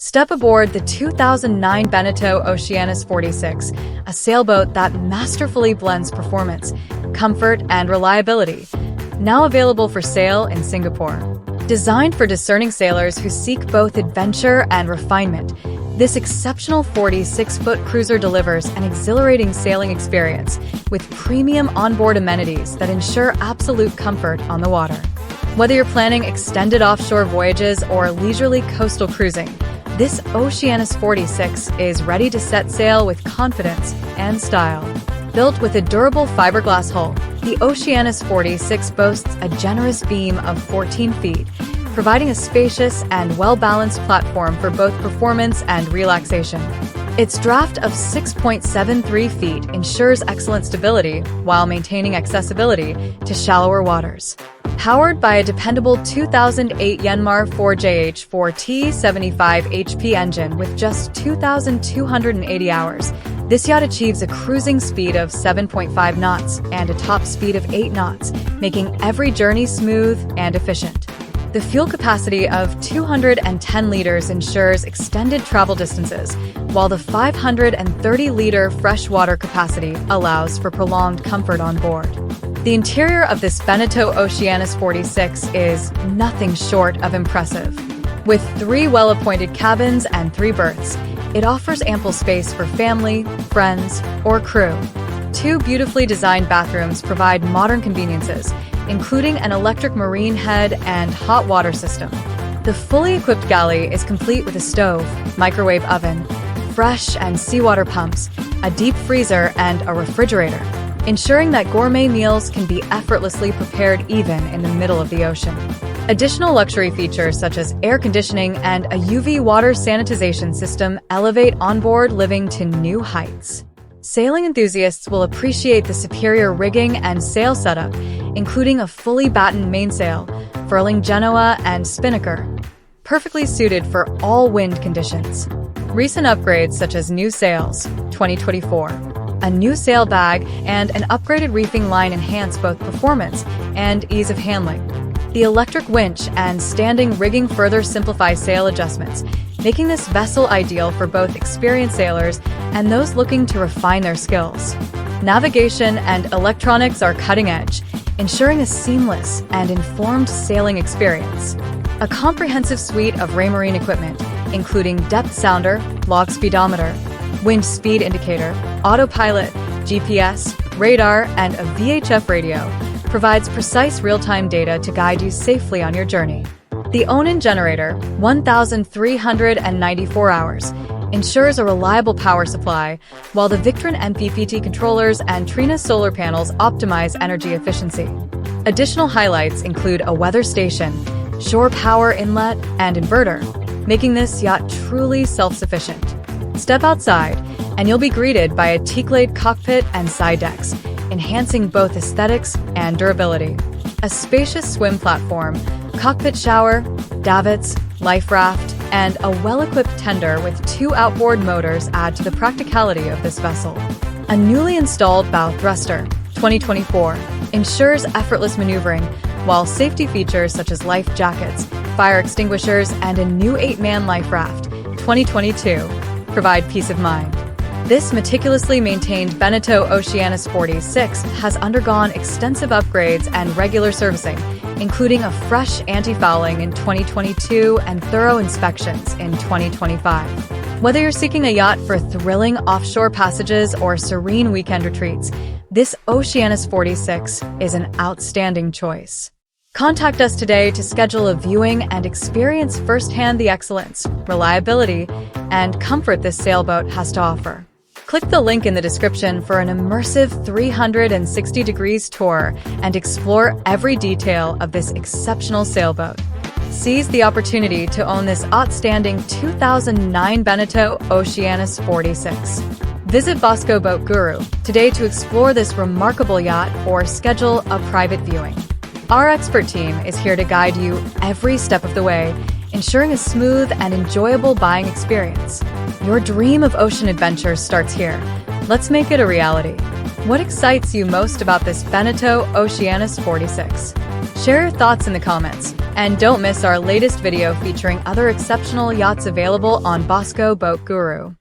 Step aboard the 2009 Beneteau Oceanis 46, a sailboat that masterfully blends performance, comfort, and reliability. Now available for sale in Singapore. Designed for discerning sailors who seek both adventure and refinement, this exceptional 46-foot cruiser delivers an exhilarating sailing experience with premium onboard amenities that ensure absolute comfort on the water. Whether you're planning extended offshore voyages or leisurely coastal cruising, this Oceanis 46 is ready to set sail with confidence and style. Built with a durable fiberglass hull, the Oceanis 46 boasts a generous beam of 14 feet, providing a spacious and well-balanced platform for both performance and relaxation. Its draft of 6.73 feet ensures excellent stability while maintaining accessibility to shallower waters. Powered by a dependable 2008 Yanmar 4JH4T 75 HP engine with just 2,280 hours, this yacht achieves a cruising speed of 7.5 knots and a top speed of 8 knots, making every journey smooth and efficient. The fuel capacity of 210 liters ensures extended travel distances, while the 530-liter freshwater capacity allows for prolonged comfort on board. The interior of this Beneteau Oceanis 46 is nothing short of impressive. With 3 well-appointed cabins and 3 berths, it offers ample space for family, friends, or crew. 2 beautifully designed bathrooms provide modern conveniences, including an electric marine head and hot water system. The fully equipped galley is complete with a stove, microwave oven, fresh and seawater pumps, a deep freezer, and a refrigerator, ensuring that gourmet meals can be effortlessly prepared even in the middle of the ocean. Additional luxury features such as air conditioning and a UV water sanitization system elevate onboard living to new heights. Sailing enthusiasts will appreciate the superior rigging and sail setup, including a fully battened mainsail, furling genoa, and spinnaker, perfectly suited for all wind conditions. Recent upgrades such as new sails, 2024, a new sail bag, and an upgraded reefing line enhance both performance and ease of handling. The electric winch and standing rigging further simplify sail adjustments, making this vessel ideal for both experienced sailors and those looking to refine their skills. Navigation and electronics are cutting edge, ensuring a seamless and informed sailing experience. A comprehensive suite of Raymarine equipment, including depth sounder, log speedometer, wind speed indicator, autopilot, GPS, radar, and a VHF radio, provides precise real-time data to guide you safely on your journey. The Onan generator, 1,394 hours, ensures a reliable power supply, while the Victron MPPT controllers and Trina solar panels optimize energy efficiency. Additional highlights include a weather station, shore power inlet, and inverter, making this yacht truly self-sufficient. Step outside, and you'll be greeted by a teak-laid cockpit and side decks, enhancing both aesthetics and durability. A spacious swim platform, cockpit shower, davits, life raft, and a well-equipped tender with 2 outboard motors add to the practicality of this vessel. A newly installed bow thruster, 2024, ensures effortless maneuvering, while safety features such as life jackets, fire extinguishers, and a new 8-man life raft, 2022, provide peace of mind. This meticulously maintained Beneteau Oceanis 46 has undergone extensive upgrades and regular servicing, including a fresh anti-fouling in 2022 and thorough inspections in 2025. Whether you're seeking a yacht for thrilling offshore passages or serene weekend retreats, this Oceanis 46 is an outstanding choice. Contact us today to schedule a viewing and experience firsthand the excellence, reliability, and comfort this sailboat has to offer. Click the link in the description for an immersive 360 degrees tour and explore every detail of this exceptional sailboat. Seize the opportunity to own this outstanding 2009 Beneteau Oceanis 46. Visit BASCO Boat Guru today to explore this remarkable yacht or schedule a private viewing. Our expert team is here to guide you every step of the way, ensuring a smooth and enjoyable buying experience. Your dream of ocean adventure starts here. Let's make it a reality. What excites you most about this Beneteau Oceanis 46? Share your thoughts in the comments, and don't miss our latest video featuring other exceptional yachts available on BASCO Boat Guru.